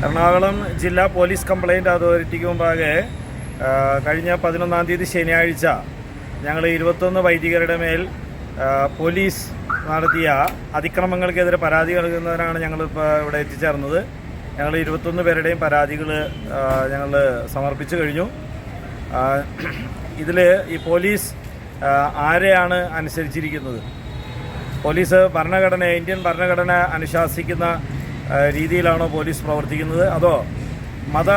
എറണാകുളം ജില്ലാ police complaint അതോറിറ്റിക്ക് മുമ്പാകെ കഴിഞ്ഞ 11-ാം തീയതി ശനിയാഴ്ച ഞങ്ങൾ 21 വൈദികരുടെ മേൽ പോലീസ് നടത്തിയ അതിക്രമങ്ങൾക്കെതിരെ പരാതി നൽകുന്നതിനാണ് ഞങ്ങളിപ്പോൾ ഇവിടെ എത്തിച്ചേർന്നത്. ഞങ്ങൾ 21 പേരുടെയും പരാതികൾ ഞങ്ങൾ സമർപ്പിച്ചു കഴിഞ്ഞു. ഇതിൽ ഈ പോലീസ് ആരെയാണ് അനുസരിച്ചിരിക്കുന്നത്? പോലീസ് ഇന്ത്യൻ ഭരണഘടന അനുശാസിക്കുന്ന രീതിയിലാണോ പോലീസ് പ്രവർത്തിക്കുന്നത്, അതോ മത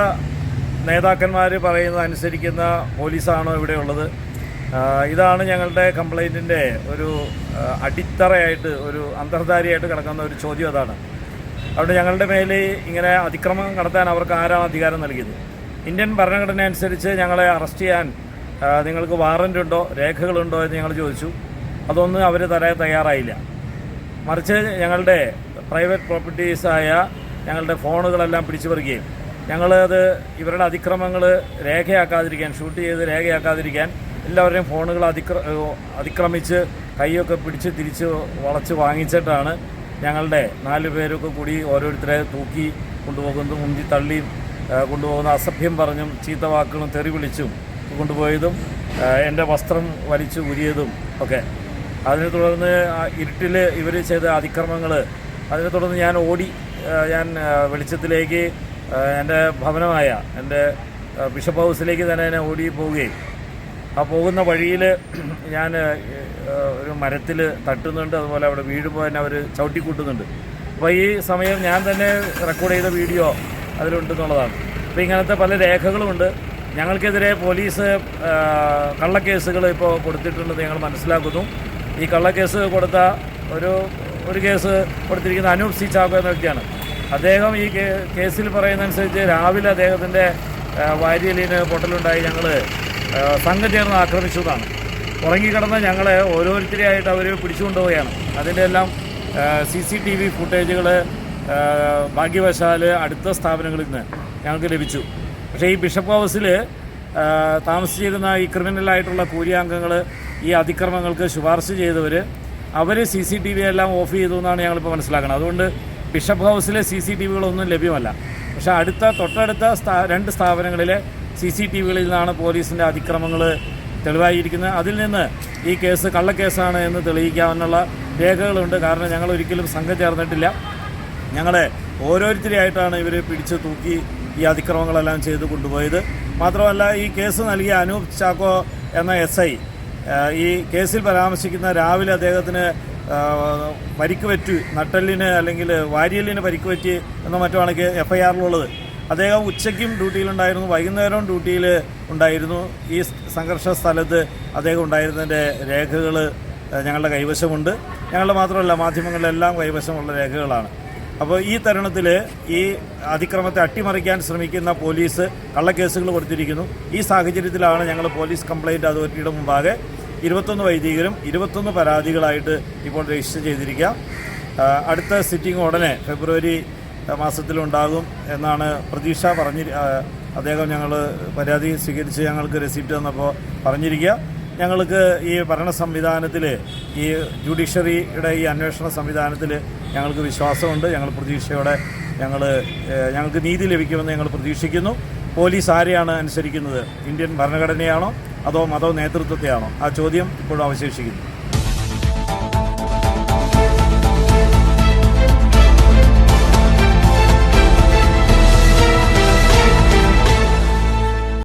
നേതാക്കന്മാർ പറയുന്നത് അനുസരിക്കുന്ന പോലീസാണോ ഇവിടെയുള്ളത്? ഇതാണ് ഞങ്ങളുടെ കംപ്ലയിൻറ്റിൻ്റെ ഒരു അടിത്തറയായിട്ട്, ഒരു അന്തർധാരിയായിട്ട് കിടക്കുന്ന ഒരു ചോദ്യം അതാണ്. അതുകൊണ്ട് ഞങ്ങളുടെ മേൽ ഇങ്ങനെ അതിക്രമം നടത്താൻ അവർക്ക് ആരാണ് അധികാരം നൽകിയത്? ഇന്ത്യൻ ഭരണഘടന അനുസരിച്ച് ഞങ്ങളെ അറസ്റ്റ് ചെയ്യാൻ നിങ്ങൾക്ക് വാറൻ്റ് ഉണ്ടോ, രേഖകളുണ്ടോ എന്ന് ഞങ്ങൾ ചോദിച്ചു. അതൊന്നും അവർ തരാൻ തയ്യാറായില്ല. മറിച്ച് ഞങ്ങളുടെ പ്രൈവറ്റ് പ്രോപ്പർട്ടീസായ ഞങ്ങളുടെ ഫോണുകളെല്ലാം പിടിച്ചു പറിക്കുകയും ഞങ്ങളത് ഇവരുടെ അതിക്രമങ്ങൾ രേഖയാക്കാതിരിക്കാൻ, ഷൂട്ട് ചെയ്ത് രേഖയാക്കാതിരിക്കാൻ എല്ലാവരുടെയും ഫോണുകൾ അതിക്രമിച്ച് കൈയൊക്കെ പിടിച്ച് തിരിച്ച് വളച്ച് വാങ്ങിച്ചിട്ടാണ് ഞങ്ങളുടെ 4 പേരൊക്കെ കൂടി ഓരോരുത്തരെ തൂക്കി കൊണ്ടുപോകുന്നതും മുന്തി തള്ളിയും കൊണ്ടുപോകുന്ന, അസഭ്യം പറഞ്ഞും ചീത്ത വാക്കുകളും തെറി വിളിച്ചും കൊണ്ടുപോയതും എൻ്റെ വസ്ത്രം വലിച്ചു ഊരിയതും ഒക്കെ. അതിനെ തുടർന്ന് ഇരുട്ടിൽ ഇവർ ചെയ്ത അതിക്രമങ്ങൾ, അതിനെ തുടർന്ന് ഞാൻ വെളിച്ചത്തിലേക്ക് എൻ്റെ ഭവനമായ എൻ്റെ ബിഷപ്പ് ഹൗസിലേക്ക് തന്നെ ഓടി പോവുകയും ആ പോകുന്ന വഴിയിൽ ഞാൻ ഒരു മരത്തിൽ തട്ടുന്നുണ്ട്, അതുപോലെ അവിടെ വീഴുമ്പോൾ തന്നെ അവർ ചവിട്ടിക്കൂട്ടുന്നുണ്ട്. അപ്പോൾ ഈ സമയം ഞാൻ തന്നെ റെക്കോർഡ് ചെയ്ത വീഡിയോ അതിലുണ്ടെന്നുള്ളതാണ്. അപ്പോൾ ഇങ്ങനത്തെ പല രേഖകളുമുണ്ട്. ഞങ്ങൾക്കെതിരെ പോലീസ് കള്ളക്കേസുകൾ ഇപ്പോൾ കൊടുത്തിട്ടുണ്ടെന്ന് ഞങ്ങൾ മനസ്സിലാക്കുന്നു. ഈ കള്ളക്കേസ് കൊടുത്ത ഒരു കേസ് കൊടുത്തിരിക്കുന്ന അനൂപ് സി ചാക്കോ എന്ന വ്യക്തിയാണ്. അദ്ദേഹം ഈ കേസിൽ പറയുന്നതനുസരിച്ച് രാവിലെ അദ്ദേഹത്തിൻ്റെ വാരിയലിന് പൊട്ടലുണ്ടായി ഞങ്ങൾ സംഘം ചേർന്ന് ആക്രമിച്ചു എന്നാണ്. ഉറങ്ങിക്കിടന്ന ഞങ്ങളെ ഓരോരുത്തരെയായിട്ട് അവർ പിടിച്ചുകൊണ്ടുപോവുകയാണ്. അതിൻ്റെ എല്ലാം CCTV ഫുട്ടേജുകൾ ഭാഗ്യവശാൽ അടുത്ത സ്ഥാപനങ്ങളിൽ നിന്ന് ഞങ്ങൾക്ക് ലഭിച്ചു. പക്ഷേ ഈ ബിഷപ്പ് ഹൗസിൽ താമസിച്ചിരുന്ന ഈ ക്രിമിനലായിട്ടുള്ള കൂലിയാംഗങ്ങൾ, ഈ അതിക്രമങ്ങൾക്ക് ശുപാർശ ചെയ്തവർ, അവർ CCTV എല്ലാം ഓഫ് ചെയ്തു എന്നാണ് ഞങ്ങളിപ്പോൾ മനസ്സിലാക്കുന്നത്. അതുകൊണ്ട് ബിഷപ്പ് ഹൗസിലെ CCTVകളൊന്നും ലഭ്യമല്ല. പക്ഷേ തൊട്ടടുത്ത 2 സ്ഥാപനങ്ങളിലെ CCTVകളിൽ നിന്നാണ് പോലീസിൻ്റെ അതിക്രമങ്ങൾ തെളിവായിരിക്കുന്നത്. അതിൽ നിന്ന് ഈ കേസ് കള്ളക്കേസാണ് എന്ന് തെളിയിക്കാവുന്ന രേഖകളുണ്ട്. കാരണം ഞങ്ങൾ ഒരിക്കലും സംഘം ചേർന്നിട്ടില്ല. ഞങ്ങളെ ഓരോരുത്തരെയായിട്ടാണ് ഇവർ പിടിച്ച് തൂക്കി ഈ അതിക്രമങ്ങളെല്ലാം ചെയ്ത് കൊണ്ടുപോയത്. മാത്രമല്ല, ഈ കേസ് നൽകിയ അനൂപ് ചാക്കോ എന്ന SI ഈ കേസിൽ പരാമർശിക്കുന്ന രാവിലെ അദ്ദേഹത്തിന് പരിക്ക് പറ്റി, നട്ടെല്ലിന് അല്ലെങ്കിൽ വാരിയലിന് പരിക്ക് പറ്റി എന്ന മറ്റുമാണ് FIRലുള്ളത്. അദ്ദേഹം ഉച്ചയ്ക്കും ഡ്യൂട്ടിയിലുണ്ടായിരുന്നു, വൈകുന്നേരവും ഡ്യൂട്ടിയിൽ ഉണ്ടായിരുന്നു. ഈ സംഘർഷ സ്ഥലത്ത് അദ്ദേഹം ഉണ്ടായിരുന്നതിൻ്റെ രേഖകൾ ഞങ്ങളുടെ കൈവശമുണ്ട്. ഞങ്ങളുടെ മാത്രമല്ല, മാധ്യമങ്ങളിലെല്ലാം കൈവശമുള്ള രേഖകളാണ്. അപ്പോൾ ഈ തരുണത്തിൽ ഈ അതിക്രമത്തെ അട്ടിമറിക്കാൻ ശ്രമിക്കുന്ന പോലീസ് കള്ളക്കേസുകൾ കൊടുത്തിരിക്കുന്നു. ഈ സാഹചര്യത്തിലാണ് ഞങ്ങൾ പോലീസ് കംപ്ലയിൻറ്റ് അതോറിറ്റിയുടെ മുമ്പാകെ 21 വൈദികരും 21 പരാതികളായിട്ട് ഇപ്പോൾ രജിസ്റ്റർ ചെയ്തിരിക്കുക. അടുത്ത സിറ്റിംഗ് ഉടനെ ഫെബ്രുവരി മാസത്തിലുണ്ടാകും എന്നാണ് പ്രതീക്ഷ അദ്ദേഹം ഞങ്ങൾ പരാതി സ്വീകരിച്ച് ഞങ്ങൾക്ക് റെസിപ്റ്റ് തന്നപ്പോൾ പറഞ്ഞിരിക്കുക. ഞങ്ങൾക്ക് ഈ ഭരണ സംവിധാനത്തിൽ, ഈ ജുഡീഷ്യറിയുടെ ഈ അന്വേഷണ സംവിധാനത്തിൽ ഞങ്ങൾക്ക് വിശ്വാസമുണ്ട്. ഞങ്ങൾ പ്രതീക്ഷയോടെ ഞങ്ങൾക്ക് നീതി ലഭിക്കുമെന്ന് ഞങ്ങൾ പ്രതീക്ഷിക്കുന്നു. പോലീസ് ആരെയാണ് അനുസരിക്കുന്നത്? ഇന്ത്യൻ ഭരണഘടനയാണോ അതോ നേതൃത്വത്തെയാണോ? ആ ചോദ്യം ഇപ്പോഴും അവശേഷിക്കുന്നു.